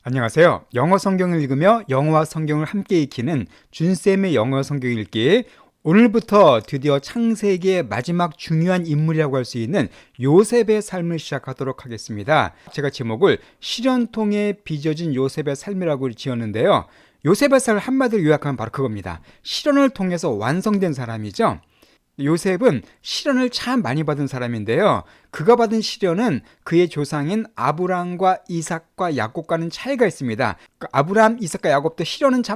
안녕하세요. 영어 성경을 읽으며 영어와 성경을 함께 익히는 준쌤의 영어 성경 읽기. 오늘부터 드디어 창세기의 마지막 중요한 인물이라고 할 수 있는 요셉의 삶을 시작하도록 하겠습니다. 제가 제목을 시련통에 빚어진 요셉의 삶이라고 지었는데요. 요셉의 삶을 한마디로 요약하면 바로 그겁니다. 시련을 통해서 완성된 사람이죠. 요셉은 시련을 참 많이 받은 사람인데요. 그가 받은 시련은 그의 조상인 아브라함과 이삭과 야곱과는 차이가 있습니다. 아브라함, 이삭과 야곱도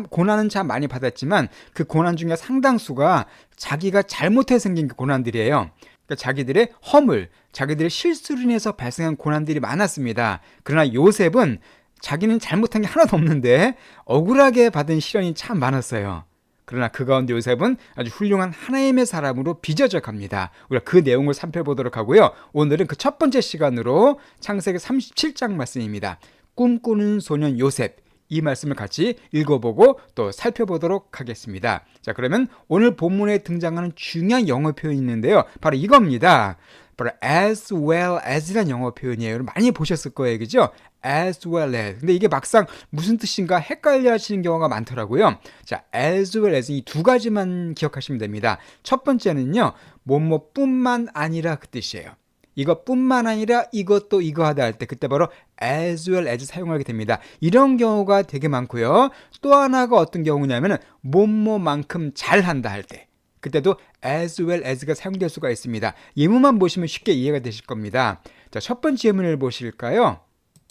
고난은 참 많이 받았지만 그 고난 중에 상당수가 자기가 잘못해 생긴 그 고난들이에요. 그러니까 자기들의 허물, 자기들의 실수로 인해서 발생한 고난들이 많았습니다. 그러나 요셉은 자기는 잘못한 게 하나도 없는데 억울하게 받은 시련이 참 많았어요. 그러나 그 가운데 요셉은 아주 훌륭한 하나님의 사람으로 빚어져 갑니다. 우리가 그 내용을 살펴보도록 하고요. 오늘은 그 첫 번째 시간으로 창세기 37장 말씀입니다. 꿈꾸는 소년 요셉, 이 말씀을 같이 읽어보고 또 살펴보도록 하겠습니다. 자, 그러면 오늘 본문에 등장하는 중요한 영어 표현이 있는데요. 바로 이겁니다. 바로 as well as라는 영어 표현이에요. 많이 보셨을 거예요, 그죠? as well as. 근데 이게 막상 무슨 뜻인가 헷갈려 하시는 경우가 많더라고요. 자, as well as 이 두 가지만 기억하시면 됩니다. 첫 번째는요, 뭐뭐뿐만 아니라 그 뜻이에요. 이것뿐만 아니라 이것도 이거하다 할 때 그때 바로 as well as 사용하게 됩니다. 이런 경우가 되게 많고요. 또 하나가 어떤 경우냐면은 뭐뭐만큼 잘한다 할 때 그때도 as well as가 사용될 수가 있습니다. 예문만 보시면 쉽게 이해가 되실 겁니다. 자, 첫 번째 예문을 보실까요?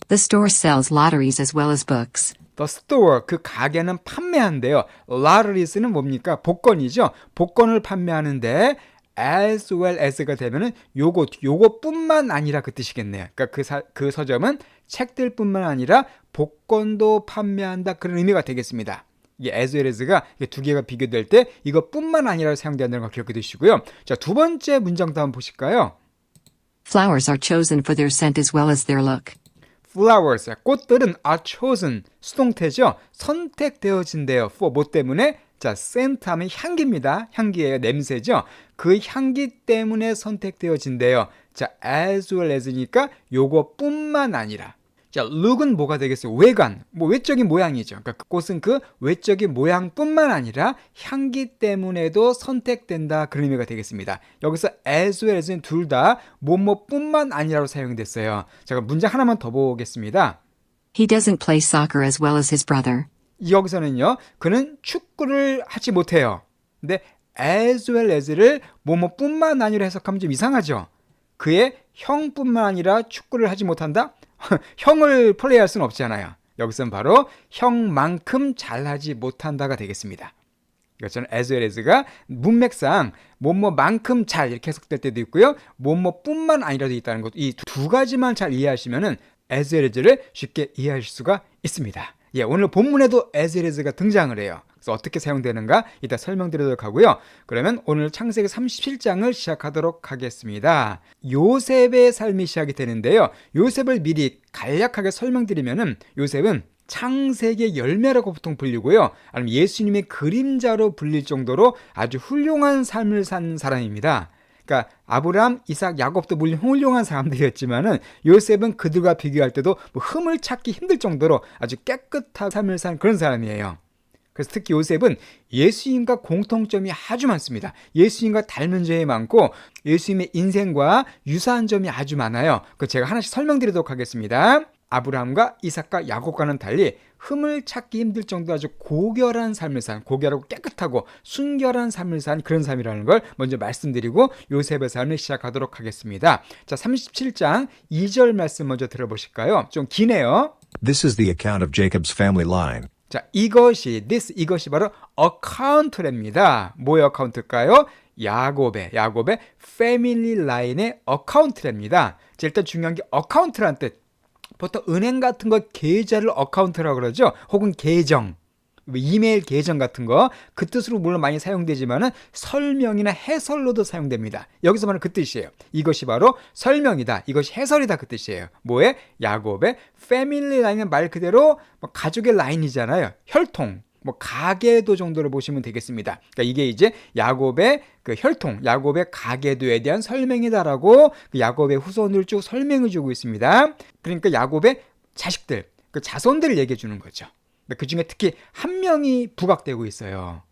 The store sells lotteries as well as books. The store, 그 가게는 판매한대요. Lotteries는 뭡니까? 복권이죠. 복권을 판매하는데 as well as가 되면은 요것뿐만 아니라 그 뜻이겠네요. 그러니까 그 서점은 책들뿐만 아니라 복권도 판매한다, 그런 의미가 되겠습니다. 이게 as well as가 두 개가 비교될 때 이것뿐만 아니라 사용된다는 걸 기억해 두시고요. 자, 두 번째 문장도 한번 보실까요? Flowers are chosen for their scent as well as their look. Flowers, 꽃들은 are chosen, 수동태죠. 선택되어진대요. for 뭐 때문에? 자, scent 하면 향기입니다. 향기예요. 냄새죠. 그 향기 때문에 선택되어진대요. 자, as well as니까 요거뿐만 아니라. 자, look은 뭐가 되겠어요? 외관, 외적인 모양이죠. 그러니까 그 꽃은 그 외적인 모양뿐만 아니라 향기 때문에도 선택된다, 그런 의미가 되겠습니다. 여기서 as well as는 둘 다 뭐뭐뿐만 아니라로 사용됐어요. 자, 그럼 문장 하나만 더 보겠습니다. He doesn't play soccer as well as his brother. 여기서는요, 그는 축구를 하지 못해요. 근데 as well as를 뭐뭐뿐만 아니라 해석하면 좀 이상하죠. 그의 형뿐만 아니라 축구를 하지 못한다? 형을 플레이할 수는 없잖아요. 여기서는 바로 형만큼 잘하지 못한다가 되겠습니다. 이것처럼 as well as가 문맥상 뭐뭐만큼 잘 이렇게 해석될 때도 있고요. 뭐뭐뿐만 아니라도 있다는 것, 이 두 가지만 잘 이해하시면은 as well as를 쉽게 이해하실 수가 있습니다. 예, 오늘 본문에도 as well as가 등장을 해요. 그래서 어떻게 사용되는가 이따 설명드리도록 하고요. 그러면 오늘 창세기 37장을 시작하도록 하겠습니다. 요셉의 삶이 시작이 되는데요. 요셉을 미리 간략하게 설명드리면은 요셉은 창세기의 열매라고 보통 불리고요. 아니면 예수님의 그림자로 불릴 정도로 아주 훌륭한 삶을 산 사람입니다. 그러니까 아브라함, 이삭, 야곱도 물론 훌륭한 사람들이었지만은 요셉은 그들과 비교할 때도 흠을 찾기 힘들 정도로 아주 깨끗한 삶을 산 그런 사람이에요. 그래서 특히 요셉은 예수님과 공통점이 아주 많습니다. 예수님과 닮은 점이 많고 예수님의 인생과 유사한 점이 아주 많아요. 그 제가 하나씩 설명드리도록 하겠습니다. 아브라함과 이삭과 야곱과는 달리 흠을 찾기 힘들 정도로 아주 고결한 삶을 산, 고결하고 깨끗하고 순결한 삶을 산 그런 삶이라는 걸 먼저 말씀드리고 요셉의 삶을 시작하도록 하겠습니다. 자, 37장 2절 말씀 먼저 들어보실까요? 좀 기네요. This is the account of Jacob's family line. 자, 이것이 바로 어카운트랍니다. 뭐의 어카운트일까요? 야곱의 패밀리 라인의 어카운트랍니다. 자, 일단 중요한 게 어카운트라는 뜻. 보통 은행 같은 거 계좌를 어카운트라고 그러죠. 혹은 계정, 이메일 계정 같은 거, 그 뜻으로 물론 많이 사용되지만은 설명이나 해설로도 사용됩니다. 여기서 말하는 그 뜻이에요. 이것이 바로 설명이다, 이것이 해설이다, 그 뜻이에요. 뭐에? 야곱의 패밀리 라인은 말 그대로 가족의 라인이잖아요. 혈통, 가계도 정도로 보시면 되겠습니다. 그러니까 이게 이제 야곱의 그 혈통, 야곱의 가계도에 대한 설명이다라고 그 야곱의 후손을 쭉 설명해 주고 있습니다. 그러니까 야곱의 자식들, 그 자손들을 얘기해 주는 거죠. 그 중에 특히 한 명이 부각되고 있어요.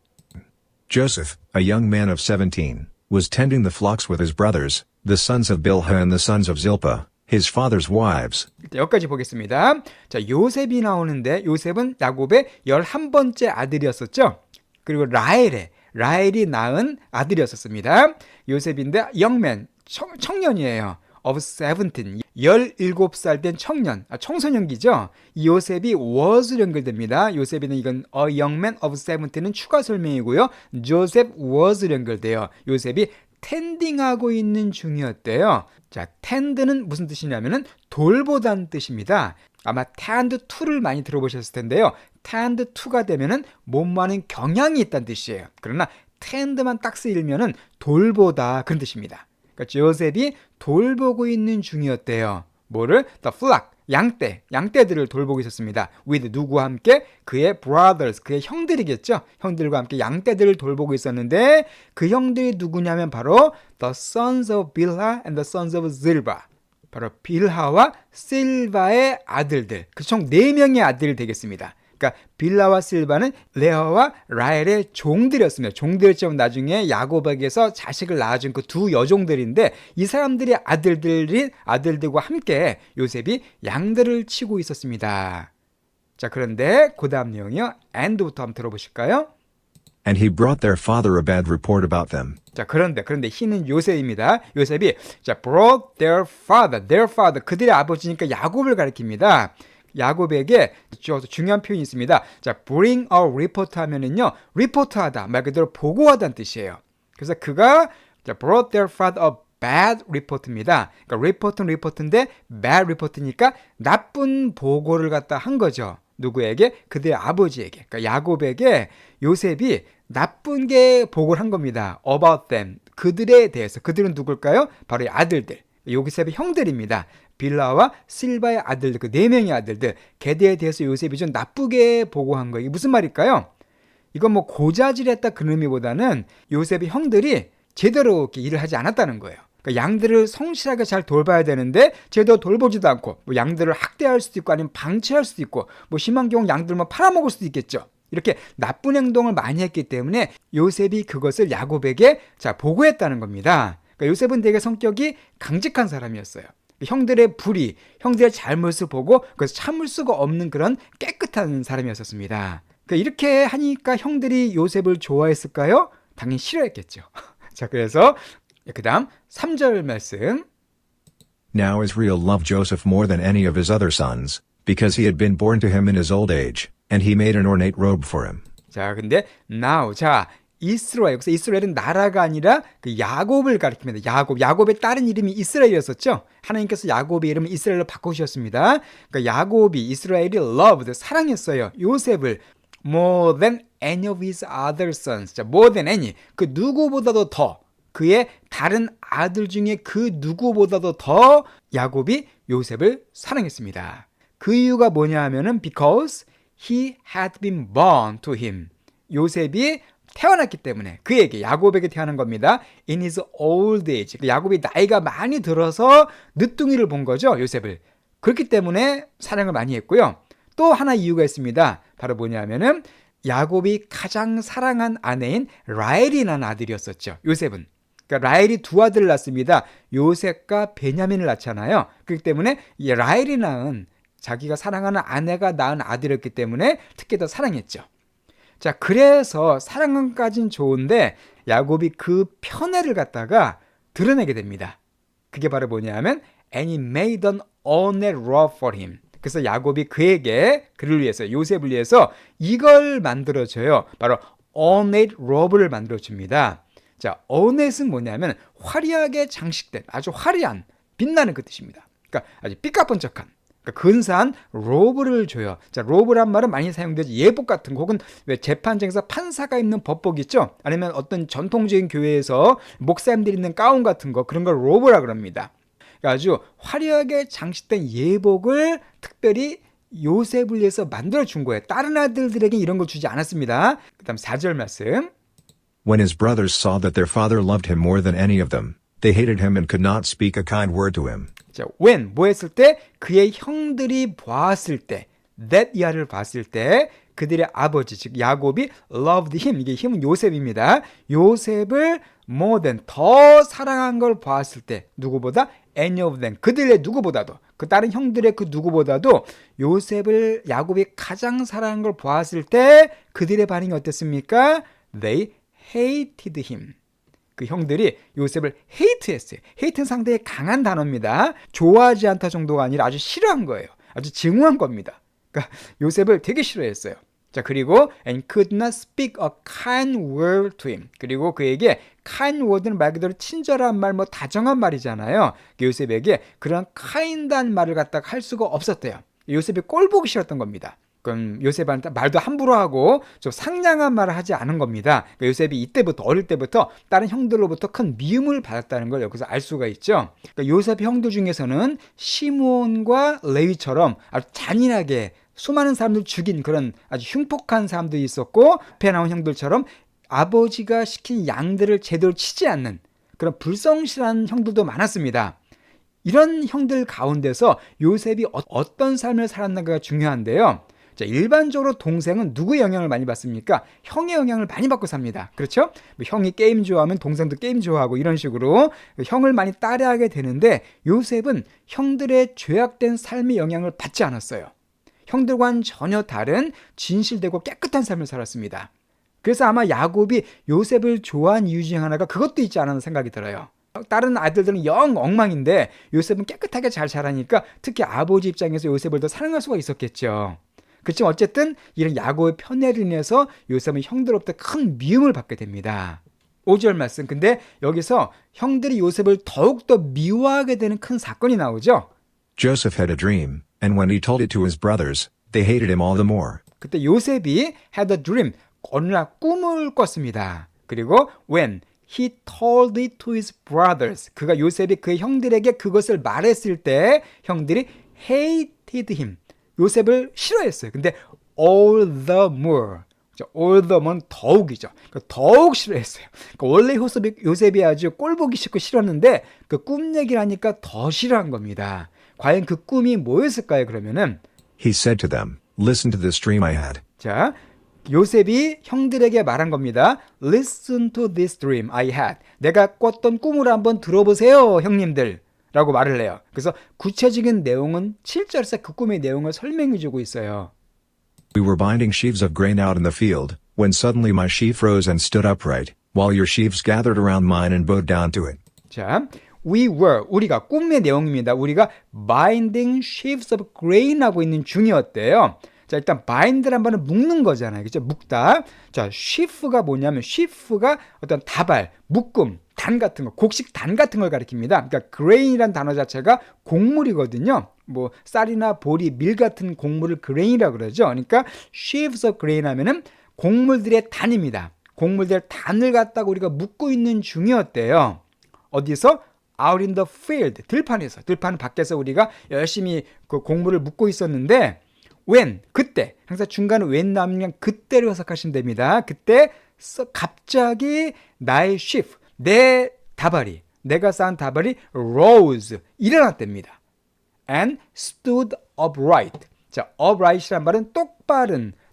Joseph, a young man of 17, was tending the flocks with his brothers, the sons of Bilhah and the sons of Zilpah, his father's wives. 여기까지 보겠습니다. 자, 요셉이 나오는데 요셉은 야곱의 11번째 아들이었었죠. 그리고 라헬이 낳은 아들이었었습니다. 요셉인데 young 청년이에요. of 17, 17살 된 청소년기죠. 이 요셉이 was로 연결됩니다. 요셉이는 이건 a young man of 17은 추가 설명이고요. Joseph was로 연결돼요. 요셉이 텐딩하고 있는 중이었대요. 자, tend는 무슨 뜻이냐면은 돌보다는 뜻입니다. 아마 tend to를 많이 들어보셨을 텐데요. tend to가 되면은 뭐뭐하는 경향이 있다는 뜻이에요. 그러나 tend만 딱 쓰이면은 돌보다 그런 뜻입니다. 그러니까 조셉이 돌보고 있는 중이었대요. 뭐를? The flock, 양떼들을 돌보고 있었습니다. with 누구와 함께? 그의 brothers, 그의 형들이겠죠. 형들과 함께 양떼들을 돌보고 있었는데 그 형들이 누구냐면 바로 the sons of Bilhah and the sons of Zilpah. 바로 빌하와 실바의 아들들. 그 총 4명의 아들이 되겠습니다. 그러니까 빌라와 실바는 레아와 라헬의 종들이었습니다. 종들이었지만 나중에 야곱에게서 자식을 낳아준 그 두 여종들인데 이 사람들의 아들들과 함께 요셉이 양들을 치고 있었습니다. 자, 그런데 그 다음 내용이요. and부터 한번 들어보실까요? And he brought their father a bad report about them. 자, 그런데 he는 요셉입니다. 요셉이 brought their father, 그들의 아버지니까 야곱을 가리킵니다. 야곱에게 중요한 표현이 있습니다. 자, bring a report 하면은요, 리포트하다, 말 그대로 보고하다는 뜻이에요. 그래서 그가 brought their father a bad report입니다. 그러니까 리포트인데 bad report니까 나쁜 보고를 갖다 한 거죠. 누구에게? 그들의 아버지에게. 그러니까 야곱에게 요셉이 나쁜 게 보고를 한 겁니다. about them. 그들에 대해서. 그들은 누굴까요? 바로 이 아들들. 요셉의 형들입니다. 빌라와 실바의 아들들, 그 4명의 아들들, 걔들에 대해서 요셉이 좀 나쁘게 보고한 거예요. 이게 무슨 말일까요? 이건 뭐 고자질했다 그런 의미보다는 요셉의 형들이 제대로 이렇게 일을 하지 않았다는 거예요. 그러니까 양들을 성실하게 잘 돌봐야 되는데 제대로 돌보지도 않고 뭐 양들을 학대할 수도 있고 아니면 방치할 수도 있고 뭐 심한 경우 양들을 뭐 팔아먹을 수도 있겠죠. 이렇게 나쁜 행동을 많이 했기 때문에 요셉이 그것을 야곱에게 보고했다는 겁니다. 그러니까 요셉은 되게 성격이 강직한 사람이었어요. 형들의 불의, 형들의 잘못을 보고 그래서 참을 수가 없는 그런 깨끗한 사람이었습니다. 그러니까 이렇게 하니까 형들이 요셉을 좋아했을까요? 당연히 싫어했겠죠. 자, 그래서 그 다음 3절 말씀. Now Israel loved Joseph more than any of his other sons, because he had been born to him in his old age, and he made an ornate robe for him. 자, 근데 now, 이스라엘, 여기서 이스라엘은 나라가 아니라 그 야곱을 가리킵니다. 야곱의 다른 이름이 이스라엘이었었죠. 하나님께서 야곱의 이름을 이스라엘로 바꾸셨습니다. 그러니까 야곱이 이스라엘이 loved, 사랑했어요. 요셉을 more than any of his other sons. 자, more than any, 그 누구보다도 더, 그의 다른 아들 중에 그 누구보다도 더 야곱이 요셉을 사랑했습니다. 그 이유가 뭐냐 하면은 because he had been born to him. 요셉이 태어났기 때문에 그에게 야곱에게 태어난 겁니다. In his old age. 야곱이 나이가 많이 들어서 늦둥이를 본 거죠. 요셉을. 그렇기 때문에 사랑을 많이 했고요. 또 하나 이유가 있습니다. 바로 뭐냐면은 야곱이 가장 사랑한 아내인 라헬이 낳은 아들이었었죠. 요셉은. 그러니까 라헬이 2아들을 낳습니다. 요셉과 베냐민을 낳잖아요. 그렇기 때문에 이 라헬이 낳은 자기가 사랑하는 아내가 낳은 아들이었기 때문에 특히 더 사랑했죠. 자, 그래서 사랑은까진 좋은데 야곱이 그 편애를 갖다가 드러내게 됩니다. 그게 바로 뭐냐면 and he made an ornate robe for him. 그래서 야곱이 그를 위해서, 요셉을 위해서 이걸 만들어줘요. 바로 ornate robe를 만들어줍니다. 자, ornate은 뭐냐면 화려하게 장식된, 아주 화려한, 빛나는 그 뜻입니다. 그러니까 아주 삐까뻔쩍한, 그러니까 근사한 로브를 줘요. 자, 로브란 말은 많이 사용되죠. 예복 같은 거, 혹은 왜 재판장에서 판사가 입는 법복 있죠? 아니면 어떤 전통적인 교회에서 목사님들이 입는 가운 같은 거, 그런 걸 로브라 그럽니다. 그러니까 아주 화려하게 장식된 예복을 특별히 요셉을 위해서 만들어준 거예요. 다른 아들들에게 이런 걸 주지 않았습니다. 그 다음 4절 말씀. When his brothers saw that their father loved him more than any of them, they hated him and could not speak a kind word to him. 자, when, 뭐 했을 때? 그의 형들이 보았을 때, that 이하를 봤을 때 그들의 아버지 즉 야곱이 loved him, 이게 힘은 요셉입니다. 요셉을 more than 더 사랑한 걸 보았을 때 누구보다 any of them 그들의 누구보다도 그 다른 형들의 그 누구보다도 요셉을 야곱이 가장 사랑한 걸 보았을 때 그들의 반응이 어땠습니까? They hated him. 그 형들이 요셉을 hate했어요. hate는 상당히 강한 단어입니다. 좋아하지 않다 정도가 아니라 아주 싫어한 거예요. 아주 증오한 겁니다. 그러니까 요셉을 되게 싫어했어요. 자, 그리고 and could not speak a kind word to him. 그리고 그에게 kind word는 말 그대로 친절한 말, 뭐 다정한 말이잖아요. 요셉에게 그런 kind한 말을 갖다가 할 수가 없었대요. 요셉이 꼴 보기 싫었던 겁니다. 그럼 요셉한테 말도 함부로 하고 좀 상냥한 말을 하지 않은 겁니다. 그러니까 요셉이 이때부터 어릴 때부터 다른 형들로부터 큰 미움을 받았다는 걸 여기서 알 수가 있죠. 그러니까 요셉 형들 중에서는 시므온과 레위처럼 아주 잔인하게 수많은 사람들 죽인 그런 아주 흉폭한 사람들이 있었고, 앞에 나온 형들처럼 아버지가 시킨 양들을 제대로 치지 않는 그런 불성실한 형들도 많았습니다. 이런 형들 가운데서 요셉이 어떤 삶을 살았는가가 중요한데요. 자, 일반적으로 동생은 누구의 영향을 많이 받습니까? 형의 영향을 많이 받고 삽니다. 그렇죠? 뭐 형이 게임 좋아하면 동생도 게임 좋아하고 이런 식으로 형을 많이 따라하게 되는데 요셉은 형들의 죄악된 삶의 영향을 받지 않았어요. 형들과는 전혀 다른 진실되고 깨끗한 삶을 살았습니다. 그래서 아마 야곱이 요셉을 좋아한 이유 중 하나가 그것도 있지 않았나 생각이 들어요. 다른 아들들은 영 엉망인데 요셉은 깨끗하게 잘 자라니까 특히 아버지 입장에서 요셉을 더 사랑할 수가 있었겠죠. 그렇지만 어쨌든 이런 야곱의 편애로 인해서 요셉은 형들로부터 큰 미움을 받게 됩니다. 5절 말씀. 근데 여기서 형들이 요셉을 더욱더 미워하게 되는 큰 사건이 나오죠. Joseph had a dream, and when he told it to his brothers, they hated him all the more. 그때 요셉이 had a dream, 어느 날 꿈을 꿨습니다. 그리고 when he told it to his brothers, 그가 요셉이 그의 형들에게 그것을 말했을 때 형들이 hated him, 요셉을 싫어했어요. 근데 all the more, all the more는 더욱이죠. 더욱 싫어했어요. 원래 요셉이 아주 꼴보기 싫고 싫었는데 그 꿈 얘기를 하니까 더 싫어한 겁니다. 과연 그 꿈이 뭐였을까요? 그러면은 He said to them, "Listen to this dream I had." 자, 요셉이 형들에게 말한 겁니다. Listen to this dream I had. 내가 꿨던 꿈을 한번 들어보세요, 형님들. 라고 말을 해요. 그래서 구체적인 내용은 7절에서 그 꿈의 내용을 설명해 주고 있어요. We were binding sheaves of grain out in the field, when suddenly my sheaf rose and stood upright, while your sheaves gathered around mine and bowed down to it. 자, we were, 우리가 꿈의 내용입니다. 우리가 binding sheaves of grain 하고 있는 중이었대요. 자, 일단 bind란 말은 묶는 거잖아요. 그죠? 묶다. 자, sheaf가 뭐냐면 sheaf가 어떤 다발, 묶음, 단 같은 거, 곡식 단 같은 걸 가리킵니다. 그러니까 grain이란 단어 자체가 곡물이거든요. 뭐 쌀이나 보리, 밀 같은 곡물을 grain이라고 그러죠. 그러니까 sheaves of grain 하면은 곡물들의 단입니다. 곡물들의 단을 갖다가 우리가 묶고 있는 중이었대요. 어디서? Out in the field, 들판에서. 들판 밖에서 우리가 열심히 그 곡물을 묶고 있었는데 when, 그때, 항상 중간에 when 나오면 그때를 해석하시면 됩니다. 그때 갑자기 나의 sheaf, 내 다발이, 내가 쌓은 다발이 rose, 일어났답니다. And stood upright. 자, upright이란 말은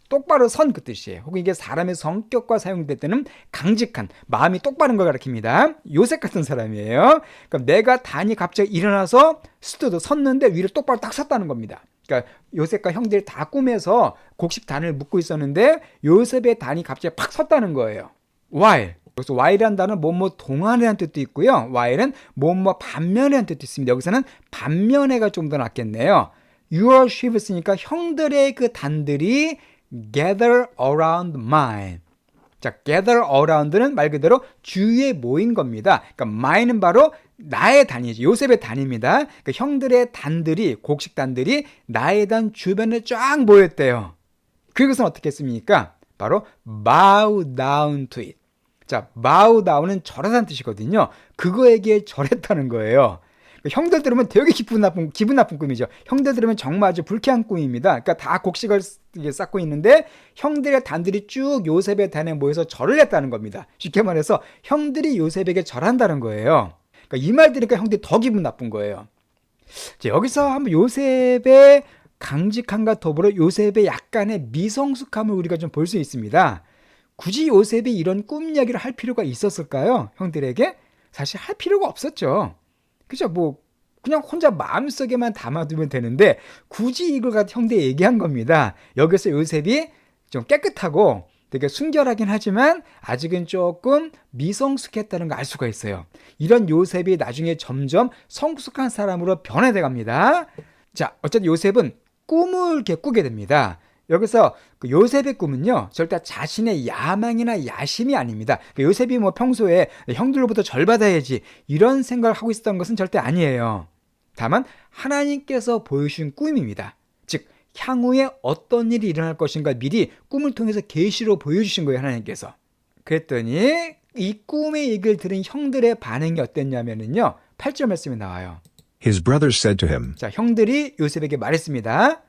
똑바로 선 그 뜻이에요. 혹은 이게 사람의 성격과 사용될 때는 강직한, 마음이 똑바른 걸 가리킵니다. 요셉 같은 사람이에요. 그럼 내가 단이 갑자기 일어나서 stood, 섰는데 위를 똑바로 딱 섰다는 겁니다. 그러니까 요셉과 형들이 다 꿈에서 곡식 단을 묶고 있었는데 요셉의 단이 갑자기 팍 섰다는 거예요. while. 그래서 while이라는 단어는 뭐뭐 동안이라는 뜻도 있고요. while은 뭐뭐 반면이라는 뜻도 있습니다. 여기서는 반면에가 좀 더 낫겠네요. Your sheaf 쓰니까 형들의 그 단들이 gather around mine. 자, gather around는 말 그대로 주위에 모인 겁니다. 그러니까 mine은 바로 나의 단이죠. 요셉의 단입니다. 그러니까 형들의 단들이, 곡식 단들이 나의 단 주변에 쫙 모였대요. 그것은 어떻게 했습니까? 바로 bow down to it. 자, bow down은 절하다는 뜻이거든요. 그거에게 절했다는 거예요. 형들 들으면 되게 기분 나쁜 꿈이죠. 형들 들으면 정말 아주 불쾌한 꿈입니다. 그러니까 다 곡식을 쌓고 있는데 형들의 단들이 쭉 요셉의 단에 모여서 절을 했다는 겁니다. 쉽게 말해서 형들이 요셉에게 절한다는 거예요. 그러니까 이 말 들으니까 형들이 더 기분 나쁜 거예요. 자, 여기서 한번 요셉의 강직함과 더불어 요셉의 약간의 미성숙함을 우리가 좀 볼 수 있습니다. 굳이 요셉이 이런 꿈 이야기를 할 필요가 있었을까요? 형들에게? 사실 할 필요가 없었죠. 그죠? 뭐 그냥 혼자 마음속에만 담아두면 되는데 굳이 이걸 갖다 형들에 얘기한 겁니다. 여기서 요셉이 좀 깨끗하고 되게 순결하긴 하지만 아직은 조금 미성숙했다는 걸 알 수가 있어요. 이런 요셉이 나중에 점점 성숙한 사람으로 변해돼 갑니다. 자, 어쨌든 요셉은 꿈을 이렇게 꾸게 됩니다. 여기서 그 요셉의 꿈은요, 절대 자신의 야망이나 야심이 아닙니다. 요셉이 뭐 평소에 형들로부터 절 받아야지 이런 생각을 하고 있었던 것은 절대 아니에요. 다만 하나님께서 보여주신 꿈입니다. 즉 향후에 어떤 일이 일어날 것인가 미리 꿈을 통해서 계시로 보여주신 거예요, 하나님께서. 그랬더니 이 꿈의 얘기를 들은 형들의 반응이 어땠냐면요, 8절 말씀이 나와요. His brothers said to him, 자, 형들이 요셉에게 말했습니다.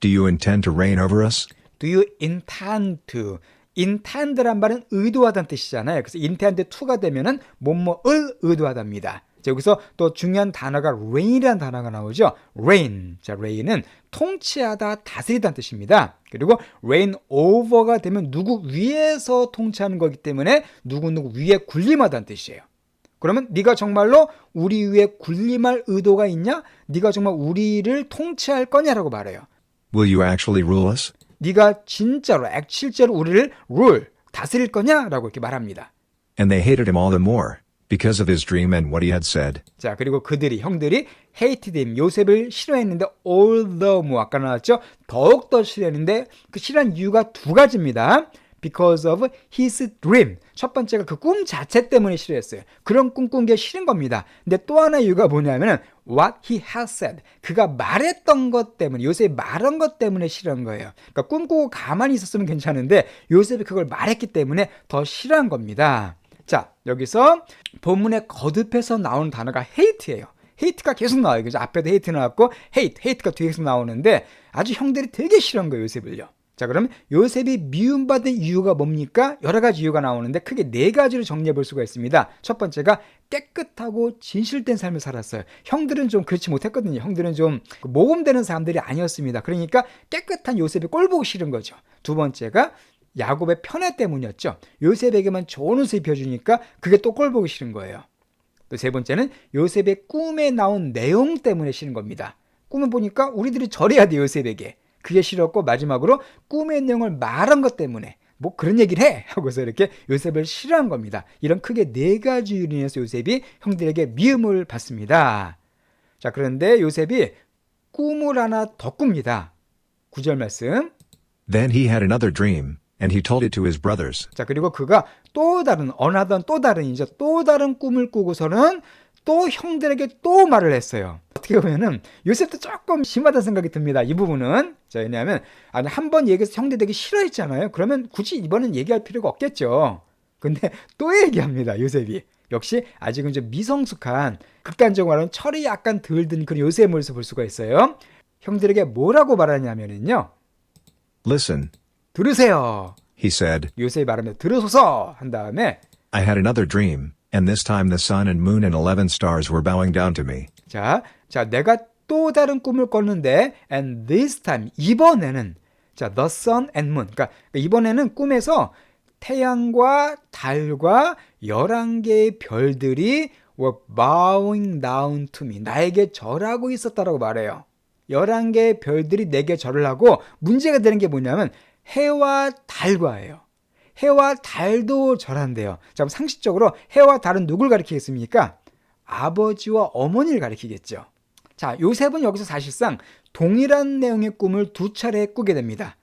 Do you intend to reign over us? Do you intend to? intend란 말은 의도하다는 뜻이잖아요. 그래서 intend to가 되면은 뭐뭐을 의도하답니다. 자, 여기서 또 중요한 단어가 reign이라는 단어가 나오죠. reign. 자, reign은 통치하다, 다스리다는 뜻입니다. 그리고 reign over가 되면 누구 위에서 통치하는 거기 때문에 누구 위에 군림하다는 뜻이에요. 그러면 네가 정말로 우리 위에 군림할 의도가 있냐? 네가 정말 우리를 통치할 거냐라고 말해요. Will you actually rule us? 네가 진짜로 실제로 우리를 rule, 다스릴 거냐라고 이렇게 말합니다. And they hated him all the more, because of his dream and what he had said. 자, 그리고 형들이 hated him, 요셉을 싫어했는데 all the more, 아까 나왔죠? 더욱더 싫어했는데 그 싫어한 이유가 두 가지입니다. Because of his dream. 첫 번째가 그 꿈 자체 때문에 싫어했어요. 그런 꿈 꾼 게 싫은 겁니다. 근데 또 하나 이유가 뭐냐면은 what he has said. 그가 말했던 것 때문에, 요셉이 말한 것 때문에 싫어한 거예요. 그러니까 꿈꾸고 가만히 있었으면 괜찮은데 요셉이 그걸 말했기 때문에 더 싫어한 겁니다. 자, 여기서 본문에 거듭해서 나오는 단어가 hate예요. hate가 계속 나와요. 그죠? 앞에도 hate 나왔고 hate가 뒤에 계속 나오는데 아주 형들이 되게 싫어한 거예요, 요셉을요. 자, 그럼 요셉이 미움받은 이유가 뭡니까? 여러 가지 이유가 나오는데 크게 네 가지로 정리해 볼 수가 있습니다. 첫 번째가 깨끗하고 진실된 삶을 살았어요. 형들은 좀 그렇지 못했거든요. 형들은 좀 모범되는 사람들이 아니었습니다. 그러니까 깨끗한 요셉이 꼴 보기 싫은 거죠. 두 번째가 야곱의 편애 때문이었죠. 요셉에게만 좋은 옷을 입혀주니까 그게 또 꼴 보기 싫은 거예요. 또 세 번째는 요셉의 꿈에 나온 내용 때문에 싫은 겁니다. 꿈을 보니까 우리들이 절해야 돼, 요셉에게. 그게 싫었고, 마지막으로 꿈의 내용을 말한 것 때문에 뭐 그런 얘기를 해 하고서 이렇게 요셉을 싫어한 겁니다. 이런 크게 네 가지 이유로 인해서 요셉이 형들에게 미움을 받습니다. 자, 그런데 요셉이 꿈을 하나 더 꿉니다. 9절 말씀. Then he had another dream, and he told it to his brothers. 자, 그리고 그가 또 다른 또 다른 꿈을 꾸고서는 또 형들에게 또 말을 했어요. 어떻게 보면은 요셉도 조금 심하다는 생각이 듭니다. 이 부분은. 자, 왜냐하면 한 번 얘기해서 형들 되게 싫어했잖아요. 그러면 굳이 이번엔 얘기할 필요가 없겠죠. 근데 또 얘기합니다, 요셉이. 역시 아직은 좀 미성숙한, 극단적으로 말하면 철이 약간 덜 든 그런 요셉의 모습을 볼 수가 있어요. 형들에게 뭐라고 말하냐면은요. Listen, 들으세요. he said, 요셉이 말하면 들으소서 한 다음에 I had another dream, and this time the sun and moon and 11 stars were bowing down to me. 자, 내가 또 다른 꿈을 꿨는데 and this time, 이번에는 자, the sun and moon. 그러니까 이번에는 꿈에서 태양과 달과 11개의 별들이 were bowing down to me. 나에게 절하고 있었다라고 말해요. 11개의 별들이 내게 절을 하고 문제가 되는 게 뭐냐면 해와 달과예요. 해와 달도 절한대요. 자, 상식적으로 해와 달은 누굴 가리키겠습니까? 아버지와 어머니를 가리키겠죠. 자, 요셉은 여기서 사실상 동일한 내용의 꿈을 두 차례 꾸게 됩니다.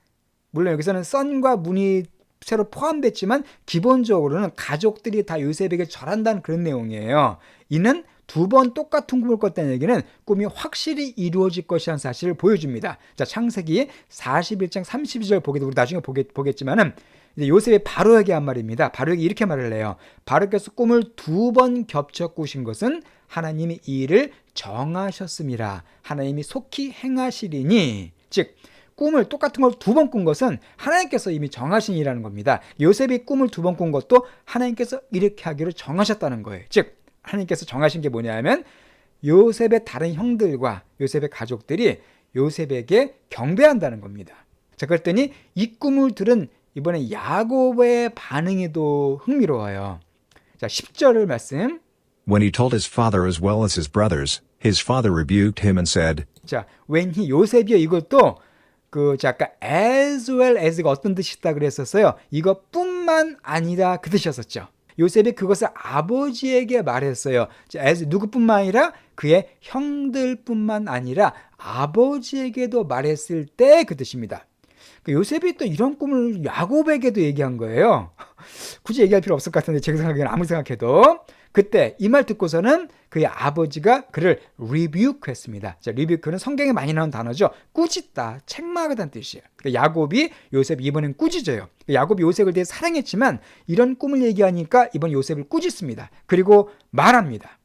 물론 여기서는 선과 문이 새로 포함됐지만 기본적으로는 가족들이 다 요셉에게 절한다는 그런 내용이에요. 이는 두 번 똑같은 꿈을 꿨다는 얘기는 꿈이 확실히 이루어질 것이라는 사실을 보여줍니다. 자, 창세기 41장 32절 보게 우리 나중에 보겠지만은 이제 요셉이 바로에게 한 말입니다. 바로에게 이렇게 말을 해요. 바로께서 꿈을 두 번 겹쳐 꾸신 것은 하나님이 이 일을 정하셨습니다. 하나님이 속히 행하시리니, 즉 꿈을 똑같은 걸 두 번 꾼 것은 하나님께서 이미 정하신 일이라는 겁니다. 요셉이 꿈을 두 번 꾼 것도 하나님께서 이렇게 하기로 정하셨다는 거예요. 즉 하나님께서 정하신 게 뭐냐면 요셉의 다른 형들과 요셉의 가족들이 요셉에게 경배한다는 겁니다. 자, 그랬더니 이 꿈을 들은 이번에 야곱의 반응이 또 흥미로워요. 자, 10절 말씀. When he told his father as well as his brothers, his father rebuked him and said, 자, when he 요셉이요. 이것도 아까 as well as가 어떤 뜻이 있다 그랬었어요. 이것뿐만 아니라 그 뜻이었었죠. 요셉이 그것을 아버지에게 말했어요. 자, as 누구뿐만 아니라 그의 형들뿐만 아니라 아버지에게도 말했을 때 그 뜻입니다. 요셉이 또 이런 꿈을 야곱에게도 얘기한 거예요. 굳이 얘기할 필요 없을 것 같은데 제가 생각에는 아무리 생각해도 그때 이 말 듣고서는 그의 아버지가 그를 rebuke했습니다. 자, rebuke는 성경에 많이 나오는 단어죠. 꾸짖다, 책망하다는 뜻이에요. 그러니까 야곱이 요셉 이번엔 꾸짖어요. 야곱이 요셉을 되게 사랑했지만 이런 꿈을 얘기하니까 이번 요셉을 꾸짖습니다. 그리고 말합니다.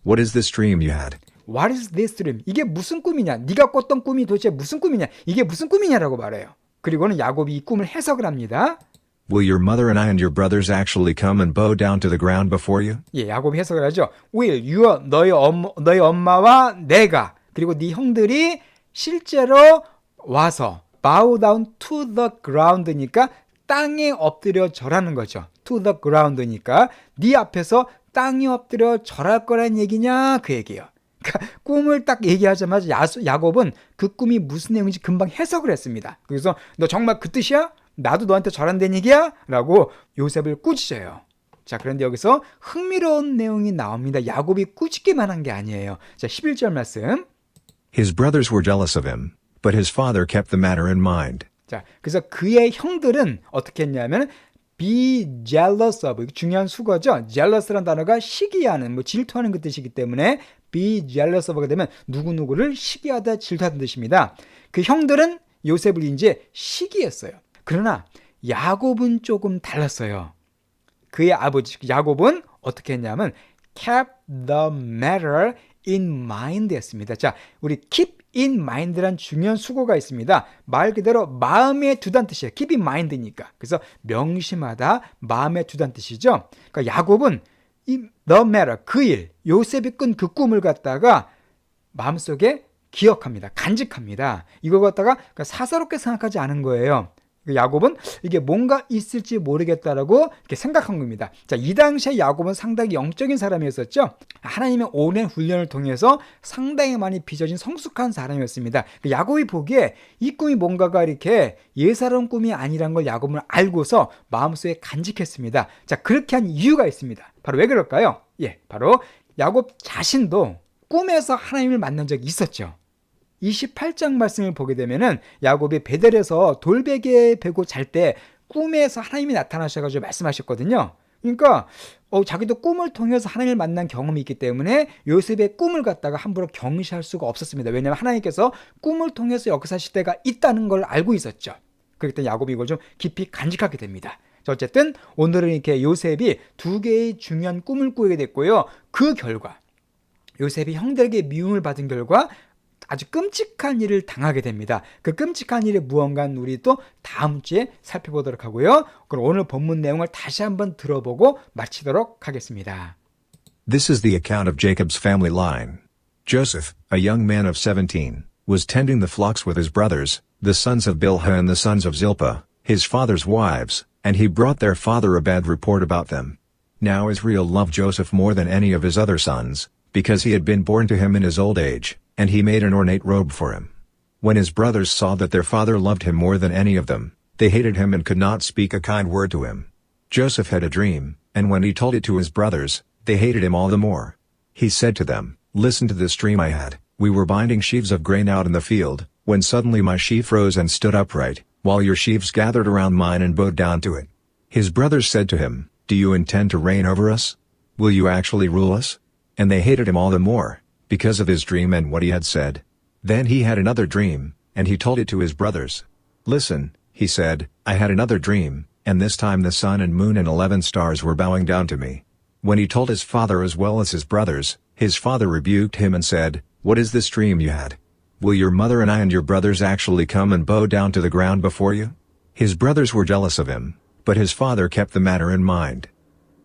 What is this dream you had? What is this dream? 이게 무슨 꿈이냐? 네가 꿨던 꿈이 도대체 무슨 꿈이냐? 이게 무슨 꿈이냐라고 말해요. 그리고는 야곱이 이 꿈을 해석을 합니다. Will your mother and I and your brothers actually come and bow down to the ground before you? 예, 야곱이 해석을 하죠. Will 너희 엄마와 내가 그리고 네 형들이 실제로 와서 bow down to the ground니까 땅에 엎드려 절하는 거죠. to the ground니까 네 앞에서 땅에 엎드려 절할 거란 얘기냐 그 얘기예요. 그러니까 꿈을 딱 얘기하자마자 야곱은 그 꿈이 무슨 내용인지 금방 해석을 했습니다. 그래서 너 정말 그 뜻이야? 나도 너한테 절한다는 얘기야? 라고 요셉을 꾸짖어요. 자, 그런데 여기서 흥미로운 내용이 나옵니다. 야곱이 꾸짖기만 한 게 아니에요. 자, 11절 말씀. His brothers were jealous of him, but his father kept the matter in mind. 자, 그래서 그의 형들은 어떻게 했냐면 be jealous of, 중요한 수거죠. jealous라는 단어가 시기하는, 질투하는 그 뜻이기 때문에 be jealous of가 되면 누구누구를 시기하다, 질투하는 뜻입니다. 그 형들은 요셉을 이제 시기했어요. 그러나 야곱은 조금 달랐어요. 그의 아버지 야곱은 어떻게 했냐면 kept the matter in mind 했습니다. 자, 우리 keep in mind란 중요한 수고가 있습니다. 말 그대로 마음에 두다는 뜻이에요. keep in mind니까. 그래서 명심하다, 마음에 두다는 뜻이죠. 그러니까 야곱은 이 the matter, 그 일, 요셉이 꾼 그 꿈을 갖다가 마음속에 기억합니다. 간직합니다. 이걸 갖다가 사사롭게 생각하지 않은 거예요. 야곱은 이게 뭔가 있을지 모르겠다라고 이렇게 생각한 겁니다. 자, 이 당시에 야곱은 상당히 영적인 사람이었었죠. 하나님의 오랜 훈련을 통해서 상당히 많이 빚어진 성숙한 사람이었습니다. 야곱이 보기에 이 꿈이 뭔가가 이렇게 예사로운 꿈이 아니란 걸 야곱은 알고서 마음속에 간직했습니다. 자, 그렇게 한 이유가 있습니다. 바로 왜 그럴까요? 예, 바로 야곱 자신도 꿈에서 하나님을 만난 적이 있었죠. 28장 말씀을 보게 되면은 야곱이 베델에서 돌베개 베고 잘 때 꿈에서 하나님이 나타나셔가지고 말씀하셨거든요. 그러니까 자기도 꿈을 통해서 하나님을 만난 경험이 있기 때문에 요셉의 꿈을 갖다가 함부로 경시할 수가 없었습니다. 왜냐하면 하나님께서 꿈을 통해서 역사하실 때가 있다는 걸 알고 있었죠. 그렇기 때문에 야곱이 이걸 좀 깊이 간직하게 됩니다. 자, 어쨌든 오늘은 이렇게 요셉이 두 개의 중요한 꿈을 꾸게 됐고요. 그 결과 요셉이 형들에게 미움을 받은 결과 아주 끔찍한 일을 당하게 됩니다. 그 끔찍한 일이 무언가는 우리 또 다음 주에 살펴보도록 하고요. 그럼 오늘 본문 내용을 다시 한번 들어보고 마치도록 하겠습니다. This is the account of Jacob's family line. Joseph, a young man of 17, was tending the flocks with his brothers, the sons of Bilhah and the sons of Zilpah, his father's wives, and he brought their father a bad report about them. Now Israel loved Joseph more than any of his other sons, because he had been born to him in his old age, and he made an ornate robe for him. When his brothers saw that their father loved him more than any of them, they hated him and could not speak a kind word to him. Joseph had a dream, and when he told it to his brothers, they hated him all the more. He said to them, "Listen to this dream I had. We were binding sheaves of grain out in the field, when suddenly my sheaf rose and stood upright, while your sheaves gathered around mine and bowed down to it." His brothers said to him, "Do you intend to reign over us? Will you actually rule us?" And they hated him all the more, because of his dream and what he had said. Then he had another dream, and he told it to his brothers. "Listen," he said, "I had another dream, and this time the sun and moon and 11 stars were bowing down to me." When he told his father as well as his brothers, his father rebuked him and said, "What is this dream you had? Will your mother and I and your brothers actually come and bow down to the ground before you?" His brothers were jealous of him, but his father kept the matter in mind.